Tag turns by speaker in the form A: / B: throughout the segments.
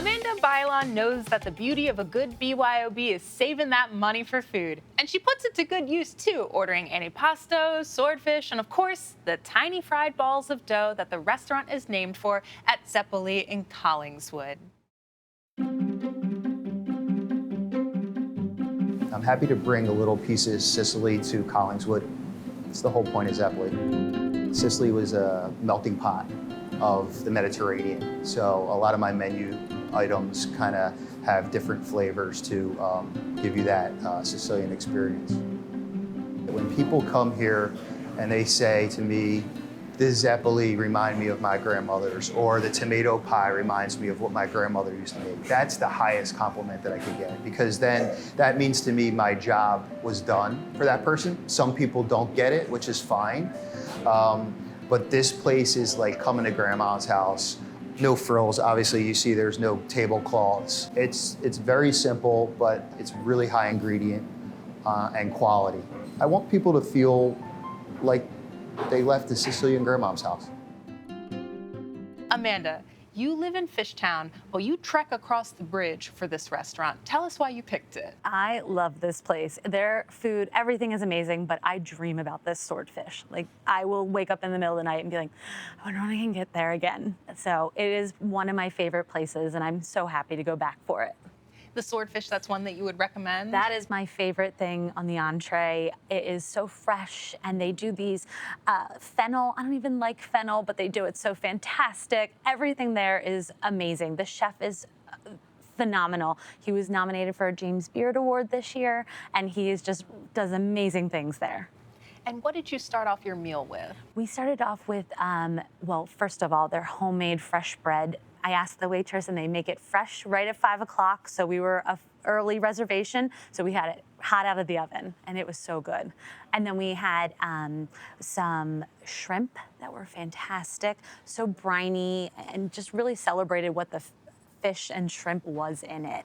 A: Amanda Bialong knows that the beauty of a good BYOB is saving that money for food. And she puts it to good use too, ordering antipasto, swordfish, and of course, the tiny fried balls of dough that the restaurant is named for at Zeppoli in Collingswood.
B: I'm happy to bring a little piece of Sicily to Collingswood. It's the whole point of Zeppoli. Sicily was a melting pot of the Mediterranean, so a lot of my menu items kind of have different flavors to give you that Sicilian experience. When people come here and they say to me, this Zeppoli remind me of my grandmother's, or the tomato pie reminds me of what my grandmother used to make. That's the highest compliment that I could get, because then that means to me my job was done for that person. Some people don't get it, which is fine. But this place is like coming to grandma's house. No frills, obviously you see there's no tablecloths. It's very simple, but it's really high ingredient and quality. I want people to feel like they left the Sicilian grandmom's house.
A: Amanda, you live in Fishtown, but you trek across the bridge for this restaurant. Tell us why you picked it.
C: I love this place. Their food, everything is amazing, but I dream about this swordfish. Like, I will wake up in the middle of the night and be like, I wonder when I can get there again. So it is one of my favorite places, and I'm so happy to go back for it.
A: The swordfish, that's one that you would recommend?
C: That is my favorite thing on the entree. It is so fresh, and they do these fennel. I don't even like fennel, but they do it so fantastic. Everything there is amazing. The chef is phenomenal. He was nominated for a James Beard Award this year, and he is just does amazing things there.
A: And what did you start off your meal with?
C: We started off with, well, first of all, their homemade fresh bread. I asked the waitress, and they make it fresh right at 5 o'clock. So we were an early reservation, so we had it hot out of the oven, and it was so good. And then we had some shrimp that were fantastic, so briny, and just really celebrated what the fish and shrimp was in it.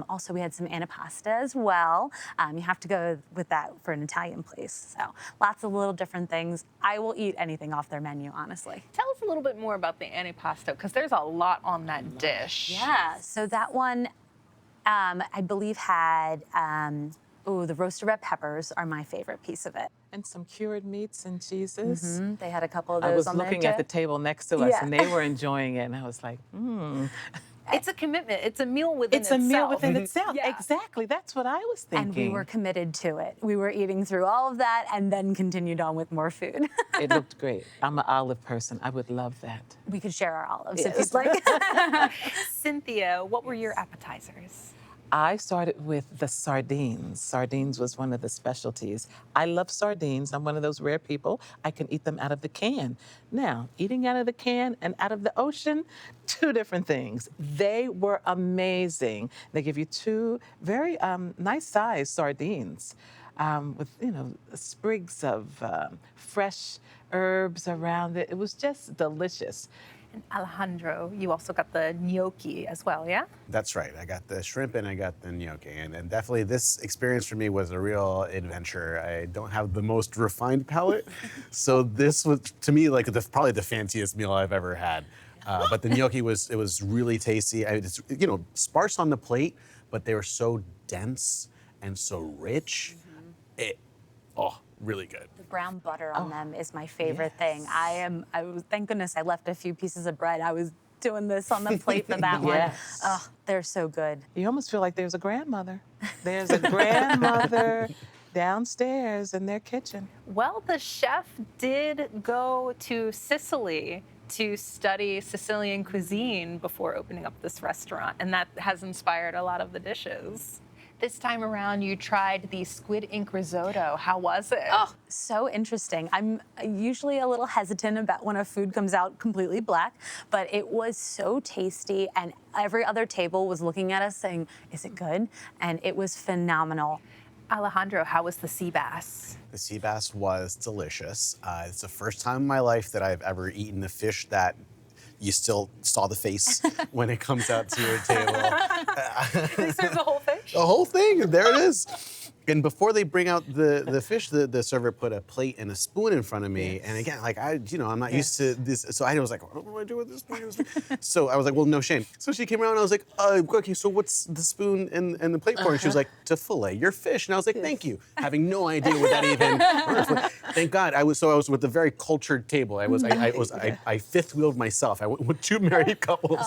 C: Also, we had some antipasta as well. You have to go with that for an Italian place. So lots of little different things. I will eat anything off their menu, honestly.
A: Tell us a little bit more about the antipasto, because there's a lot on that dish.
C: Yeah, so that one, I believe had, the roasted red peppers are my favorite piece of it.
D: And some cured meats and cheeses.
C: Mm-hmm. They had a couple of those
D: I was
C: on
D: looking
C: there
D: at the table next to us, and they were enjoying it, and I was like,
A: It's a commitment. It's a meal within
D: It's
A: itself.
D: a meal within itself.
A: Yeah.
D: Exactly. That's what I was thinking.
C: And we were committed to it. We were eating through all of that and then continued on with more food.
D: It looked great. I'm an olive person. I would love that.
C: We could share our olives
D: Yes.
C: if you'd like.
A: Cynthia, what were your appetizers?
D: I started with the sardines. Sardines was one of the specialties. I love sardines. I'm one of those rare people. I can eat them out of the can. Now, eating out of the can and out of the ocean, two different things. They were amazing. They give you two very nice-sized sardines with, sprigs of fresh herbs around it. It was just delicious.
A: And Alejandro, you also got the gnocchi as well, yeah?
E: That's right. I got the shrimp and I got the gnocchi. And definitely this experience for me was a real adventure. I don't have the most refined palate. So this was, to me, like probably the fanciest meal I've ever had. But the gnocchi was really tasty. It's, sparse on the plate, but they were so dense and so rich. Really good.
C: The brown butter on them is my favorite thing. Thank goodness I left a few pieces of bread. I was doing this on the plate for that one. Oh, they're so good.
D: You almost feel like there's a grandmother. There's a grandmother downstairs in their kitchen.
A: Well, the chef did go to Sicily to study Sicilian cuisine before opening up this restaurant, and that has inspired a lot of the dishes. This time around, you tried the Squid Ink Risotto. How was it?
C: Oh, so interesting. I'm usually a little hesitant about when a food comes out completely black, but it was so tasty, and every other table was looking at us saying, is it good? And it was phenomenal.
A: Alejandro, how was the sea bass?
E: The sea bass was delicious. It's the first time in my life that I've ever eaten a fish that you still saw the face when it comes out to your table.
A: They serve the whole fish?
E: The whole thing, there it is. And before they bring out the fish, the server put a plate and a spoon in front of me. And again, like I'm not used to this. So I was like, what do I do with this spoon? So I was like, well, no shame. So she came around and I was like, okay, so what's the spoon and the plate for? And she was like, to fillet your fish. And I was like, thank you. Having no idea what that even was. Thank God. I was with a very cultured table. I fifth wheeled myself. I went with two married couples.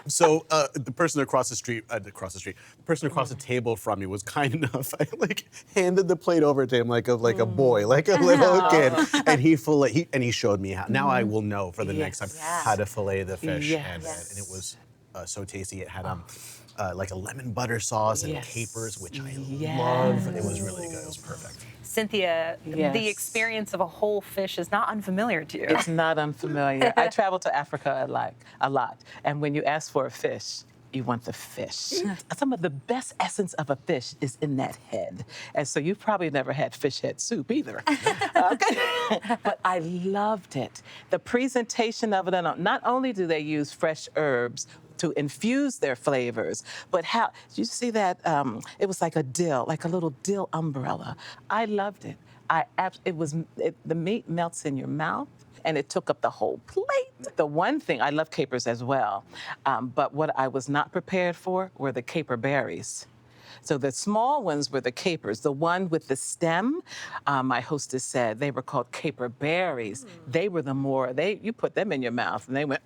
E: So the person across the person across the table from me was kind enough. I like handed the plate over to him like a boy, like a little kid, and he showed me how. Now I will know for the next time how to fillet the fish, and it was so tasty. It had like a lemon butter sauce and capers, which I love. It was really good. It was perfect.
A: Cynthia, the experience of a whole fish is not unfamiliar to you.
D: It's not unfamiliar. I travel to Africa a lot, and when you ask for a fish, you want the fish. Some of the best essence of a fish is in that head. And so you've probably never had fish head soup either. But I loved it. The presentation of it, and not only do they use fresh herbs to infuse their flavors, but how, did you see that? It was like like a little dill umbrella. I loved it. The meat melts in your mouth, and it took up the whole plate. The one thing, I love capers as well, but what I was not prepared for were the caper berries. So the small ones were the capers. The one with the stem, my hostess said they were called caper berries. They were you put them in your mouth and they went,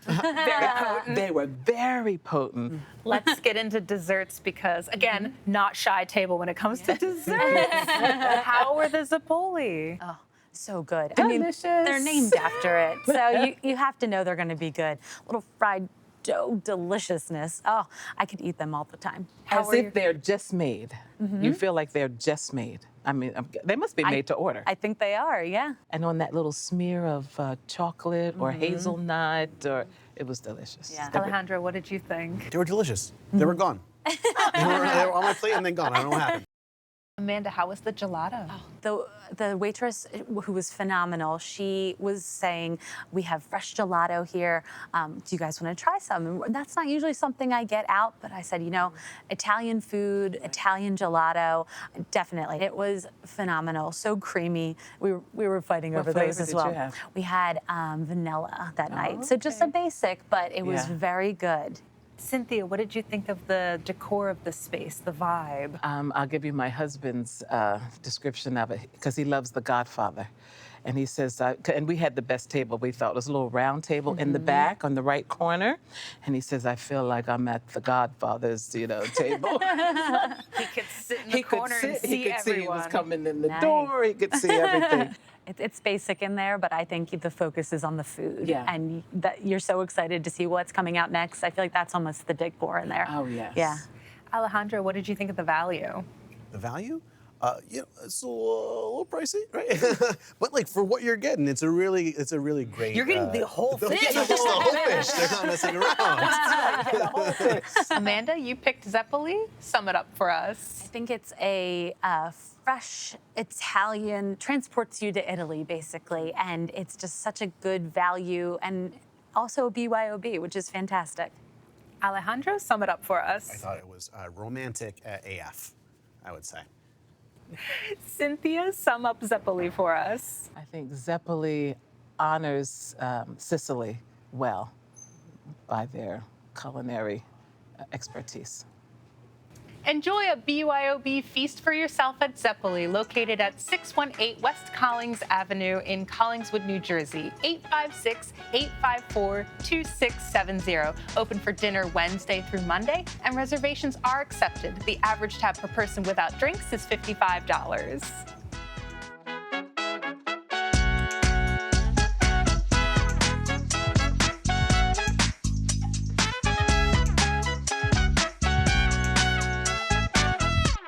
A: Very potent.
D: they were very potent.
A: Let's get into desserts because, again, not shy table when it comes to desserts. How were the Zeppoli?
C: Oh, so good.
A: Delicious.
C: I mean, they're named after it, so you have to know they're going to be good. Little fried dough deliciousness. Oh, I could eat them all the time.
D: As if they're just made. You feel like they're just made. I mean, they must be made to order.
C: I think they are, yeah.
D: And on that little smear of chocolate or hazelnut, it was delicious.
C: Yeah.
A: Alejandro, what did you think?
E: They were delicious. They were gone. they were on my plate and then gone. I don't know what happened.
A: Amanda, how was the gelato?
C: The waitress, who was phenomenal, she was saying, we have fresh gelato here. Do you guys want to try some? And that's not usually something I get out, but I said, Italian food, Italian gelato, definitely. It was phenomenal, so creamy. We were fighting over those as well.
D: Did you have?
C: We had vanilla that night. So just a basic, but it was very good.
A: Cynthia, what did you think of the decor of the space, the vibe?
D: I'll give you my husband's description of it, because he loves The Godfather. And he says, and we had the best table, we thought. It was a little round table in the back on the right corner. And he says, I feel like I'm at The Godfather's, table.
A: He could sit in the corner and see everyone.
D: He could see who was coming in the door. He could see everything.
C: It's basic in there, but I think the focus is on the food.
D: Yeah.
C: And that you're so excited to see what's coming out next. I feel like that's almost the decor in there.
D: Oh, yes.
C: Yeah.
A: Alejandro, what did you think of the value?
E: The value? It's a little pricey, right? But like for what you're getting, it's a really great.
A: You're getting the whole fish.
E: Yeah, just the whole fish. They're not messing around.
A: Amanda, you picked Zeppoli. Sum it up for us.
C: I think it's a fresh Italian, transports you to Italy, basically. And it's just such a good value and also a BYOB, which is fantastic.
A: Alejandro, sum it up for us.
E: I thought it was romantic AF, I would say.
A: Cynthia, sum up Zeppoli for us.
D: I think Zeppoli honors Sicily well by their culinary expertise.
A: Enjoy a BYOB feast for yourself at Zeppoli, located at 618 West Collings Avenue in Collingswood, New Jersey, 856-854-2670. Open for dinner Wednesday through Monday, and reservations are accepted. The average tab per person without drinks is $55.